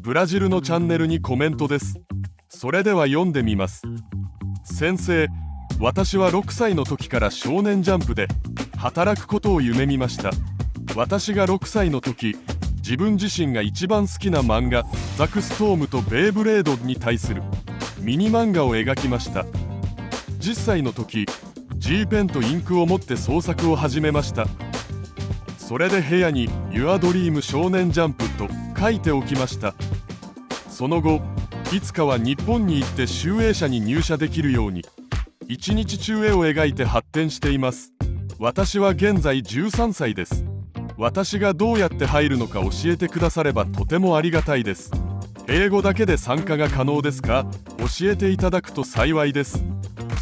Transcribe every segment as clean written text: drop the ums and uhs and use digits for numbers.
ブラジルのチャンネルにコメントです。それでは読んでみます。先生、私は6歳の時から少年ジャンプで働くことを夢見ました。私が6歳の時、自分自身が一番好きな漫画ザクストームとベイブレードに対するミニ漫画を描きました。10歳の時、G ペンとインクを持って創作を始めました。それで部屋に Your Dream 少年ジャンプと書いておきました。その後、いつかは日本に行って集英社に入社できるように一日中絵を描いて発展しています。私は現在13歳です。私がどうやって入るのか教えてくださればとてもありがたいです。英語だけで参加が可能ですか？教えていただくと幸いです。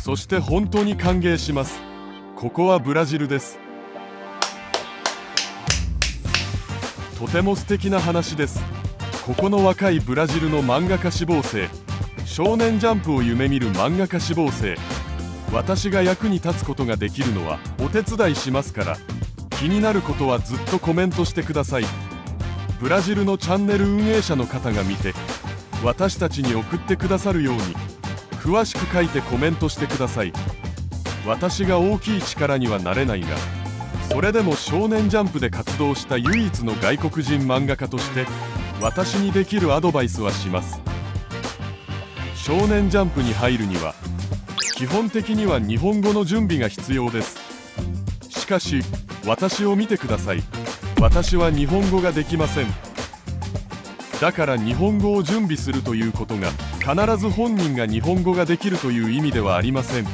そして本当に歓迎します。ここはブラジルです。とても素敵な話です。ここの若いブラジルの漫画家志望生、少年ジャンプを夢見る漫画家志望生、私が役に立つことができるのはお手伝いしますから、気になることはずっとコメントしてください。ブラジルのチャンネル運営者の方が見て、私たちに送ってくださるように詳しく書いてコメントしてください。私が大きい力にはなれないが、それでも少年ジャンプで活動した唯一の外国人漫画家として私にできるアドバイスはします。少年ジャンプに入るには基本的には日本語の準備が必要です。しかし私を見てください。私は日本語ができません。だから日本語を準備するということが必ず本人が日本語ができるという意味ではありません。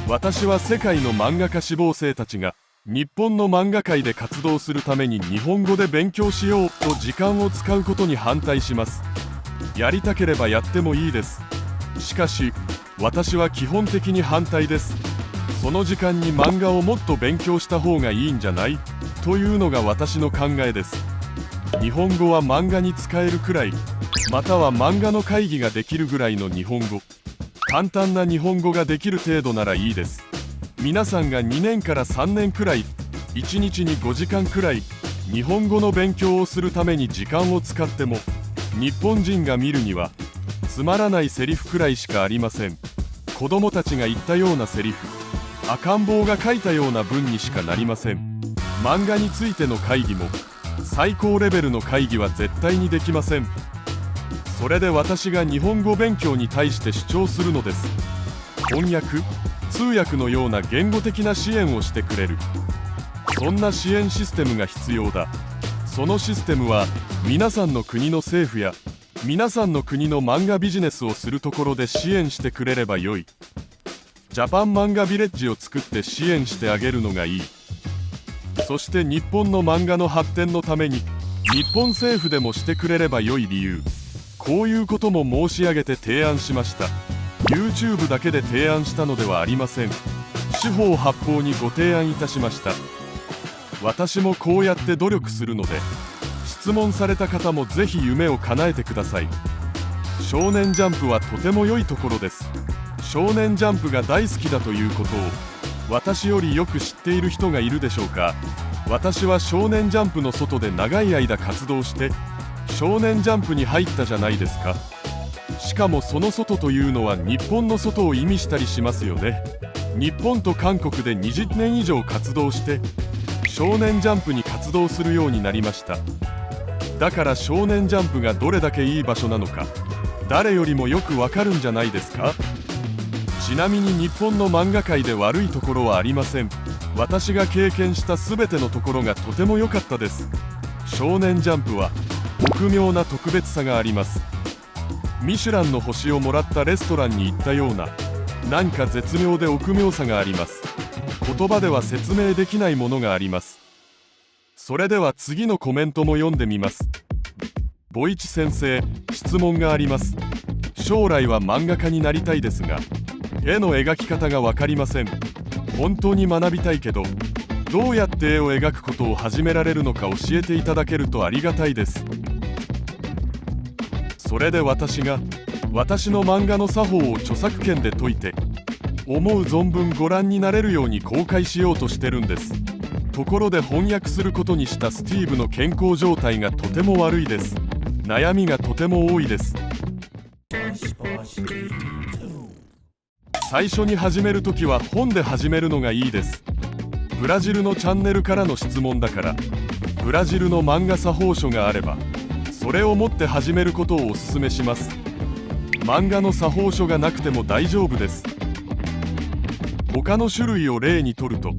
私は世界の漫画家志望生たちが日本の漫画界で活動するために日本語で勉強しようと時間を使うことに反対します。やりたければやってもいいです。しかし私は基本的に反対です。その時間に漫画をもっと勉強した方がいいんじゃないというのが私の考えです。日本語は漫画に使えるくらい、または漫画の会議ができるぐらいの日本語、簡単な日本語ができる程度ならいいです。皆さんが2年から3年くらい、1日に5時間くらい日本語の勉強をするために時間を使っても、日本人が見るにはつまらないセリフくらいしかありません。子供たちが言ったようなセリフ、赤ん坊が書いたような文にしかなりません。漫画についての会議も最高レベルの会議は絶対にできません。それで私が日本語勉強に対して主張するのです。翻訳、通訳のような言語的な支援をしてくれる、そんな支援システムが必要だ。そのシステムは皆さんの国の政府や皆さんの国の漫画ビジネスをするところで支援してくれればよい。ジャパン漫画ビレッジを作って支援してあげるのがいい。そして日本の漫画の発展のために日本政府でもしてくれればよい理由、こういうことも申し上げて提案しました。 YouTube だけで提案したのではありません。四方八方にご提案いたしました。私もこうやって努力するので、質問された方もぜひ夢を叶えてください。少年ジャンプはとても良いところです。少年ジャンプが大好きだということを私よりよく知っている人がいるでしょうか。私は少年ジャンプの外で長い間活動して少年ジャンプに入ったじゃないですか。しかもその外というのは日本の外を意味したりしますよね。日本と韓国で20年以上活動して少年ジャンプに活動するようになりました。だから少年ジャンプがどれだけいい場所なのか誰よりもよくわかるんじゃないですか。ちなみに日本の漫画界で悪いところはありません。私が経験した全てのところがとても良かったです。少年ジャンプは奥妙な特別さがあります。ミシュランの星をもらったレストランに行ったような何か絶妙で奥妙さがあります。言葉では説明できないものがあります。それでは次のコメントも読んでみます。ボイチ先生、質問があります。将来は漫画家になりたいですが、絵の描き方が分かりません。本当に学びたいけど、どうやって絵を描くことを始められるのか教えていただけるとありがたいです。それで私が私の漫画の作法を著作権で解いて、思う存分ご覧になれるように公開しようとしてるんです。ところで翻訳することにしたスティーブの健康状態がとても悪いです。悩みがとても多いです。最初に始めるときは本で始めるのがいいです。ブラジルのチャンネルからの質問だから、ブラジルの漫画作法書があればそれを持って始めることをおすすめします。漫画の作法書がなくても大丈夫です。他の種類を例にとると、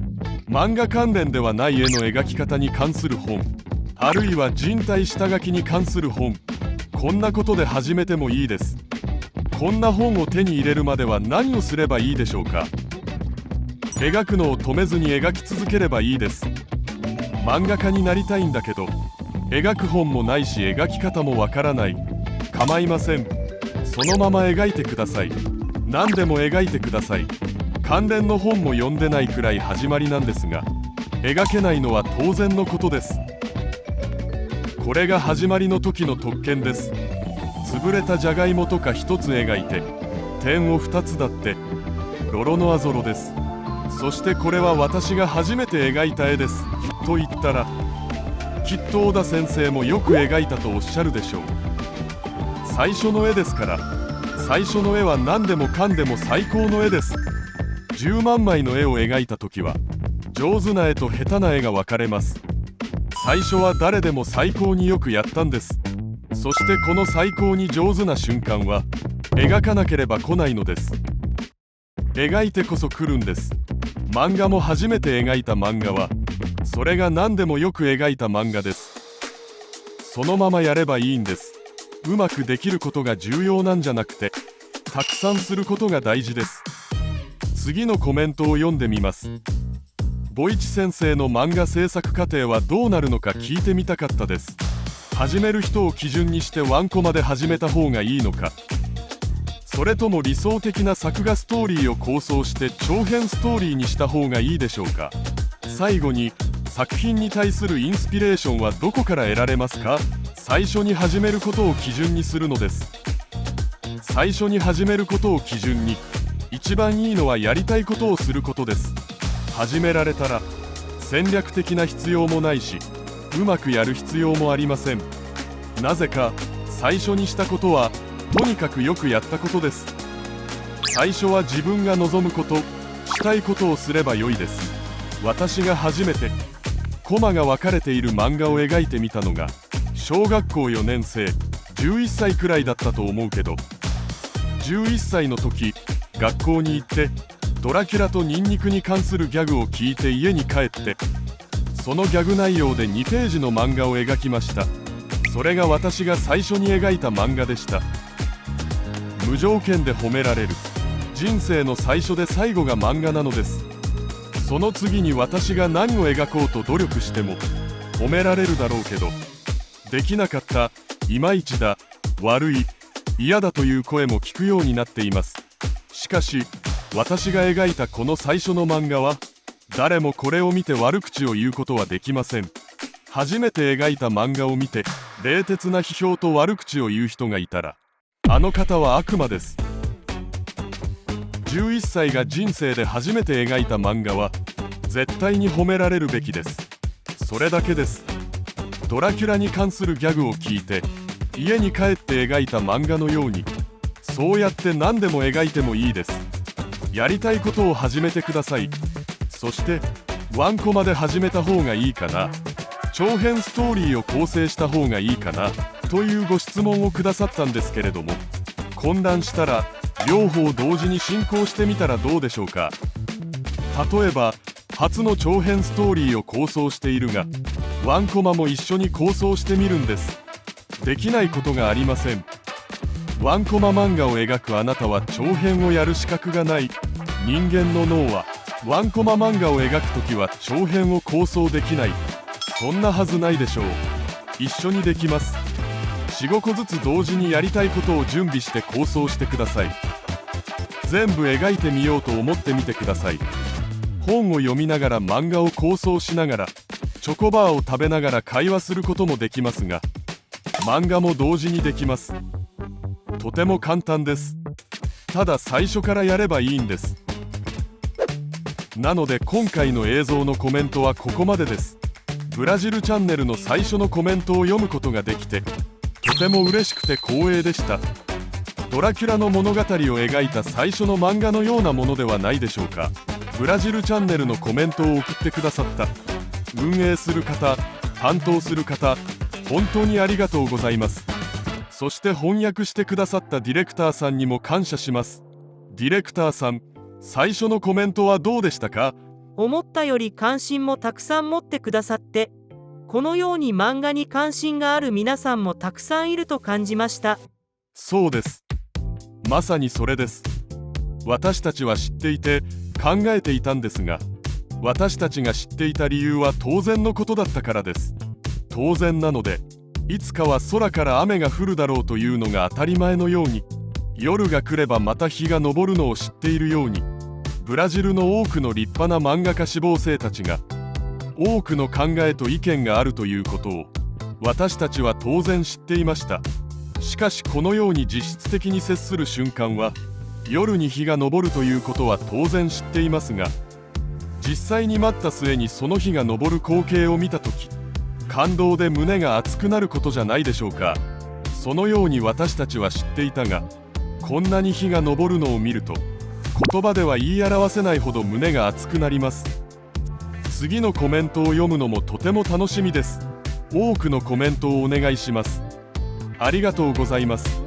漫画関連ではない絵の描き方に関する本、あるいは人体下書きに関する本、こんなことで始めてもいいです。こんな本を手に入れるまでは何をすればいいでしょうか。描くのを止めずに描き続ければいいです。漫画家になりたいんだけど、描く本もないし描き方もわからない。構いません。そのまま描いてください。何でも描いてください。関連の本も読んでないくらい始まりなんですが、描けないのは当然のことです。これが始まりの時の特権です。潰れたじゃがいもとか一つ描いて、点を2つだってロロノアゾロです。そしてこれは私が初めて描いた絵ですと言ったら、きっと小田先生もよく描いたとおっしゃるでしょう。最初の絵ですから、最初の絵は何でもかんでも最高の絵です。10万枚の絵を描いた時は上手な絵と下手な絵が分かれます。最初は誰でも最高によくやったんです。そしてこの最高に上手な瞬間は描かなければ来ないのです。描いてこそ来るんです。漫画も初めて描いた漫画はそれが何でもよく描いた漫画です。そのままやればいいんです。うまくできることが重要なんじゃなくて、たくさんすることが大事です。次のコメントを読んでみます。ボイチ先生の漫画制作過程はどうなるのか聞いてみたかったです。始める人を基準にしてワンコマで始めた方がいいのか、それとも理想的な作画ストーリーを構想して長編ストーリーにした方がいいでしょうか。最後に、作品に対するインスピレーションはどこから得られますか。最初に始めることを基準にするのです。最初に始めることを基準に、一番いいのはやりたいことをすることです。始められたら戦略的な必要もないし、うまくやる必要もありません。なぜか最初にしたことはとにかくよくやったことです。最初は自分が望むこと、したいことをすればよいです。私が初めてコマが分かれている漫画を描いてみたのが小学校4年生、11歳くらいだったと思うけど、11歳の時学校に行ってドラキュラとニンニクに関するギャグを聞いて家に帰って、そのギャグ内容で2ページの漫画を描きました。それが私が最初に描いた漫画でした。無条件で褒められる人生の最初で最後が漫画なのです。その次に私が何を描こうと努力しても褒められるだろうけど、できなかった、いまいちだ、悪い、嫌だという声も聞くようになっています。しかし私が描いたこの最初の漫画は誰もこれを見て悪口を言うことはできません。初めて描いた漫画を見て冷徹な批評と悪口を言う人がいたら、あの方は悪魔です。11歳が人生で初めて描いた漫画は絶対に褒められるべきです。それだけです。ドラキュラに関するギャグを聞いて家に帰って描いた漫画のように、そうやって何でも描いてもいいです。やりたいことを始めてください。そしてワンコマで始めた方がいいかな、長編ストーリーを構成した方がいいかなというご質問をくださったんですけれども、混乱したら両方同時に進行してみたらどうでしょうか。例えば初の長編ストーリーを構想しているがワンコマも一緒に構想してみるんです。できないことがありません。ワンコマ漫画を描くあなたは長編をやる資格がない。人間の脳はワンコマ漫画を描くときは長編を構想できない。そんなはずないでしょう。一緒にできます。4、5個ずつ同時にやりたいことを準備して構想してください。全部描いてみようと思ってみてください。本を読みながら漫画を構想しながらチョコバーを食べながら会話することもできますが、漫画も同時にできます。とても簡単です。ただ最初からやればいいんです。なので今回の映像のコメントはここまでです。ブラジルチャンネルの最初のコメントを読むことができてとても嬉しくて光栄でした。ドラキュラの物語を描いた最初の漫画のようなものではないでしょうか。ブラジルチャンネルのコメントを送ってくださった運営する方、担当する方、本当にありがとうございます。そして翻訳してくださったディレクターさんにも感謝します。ディレクターさん、最初のコメントはどうでしたか？思ったより関心もたくさん持ってくださって、このように漫画に関心がある皆さんもたくさんいると感じました。そうです。まさにそれです。私たちは知っていて考えていたんですが、私たちが知っていた理由は当然のことだったからです。当然なので、いつかは空から雨が降るだろうというのが当たり前のように、夜が来ればまた日が昇るのを知っているように、ブラジルの多くの立派な漫画家志望生たちが多くの考えと意見があるということを私たちは当然知っていました。しかしこのように実質的に接する瞬間は夜に日が昇るということは当然知っていますが、実際に待った末にその日が昇る光景を見た時、感動で胸が熱くなることじゃないでしょうか。そのように私たちは知っていたが、こんなに日が昇るのを見ると言葉では言い表せないほど胸が熱くなります。次のコメントを読むのもとても楽しみです。多くのコメントをお願いします。ありがとうございます。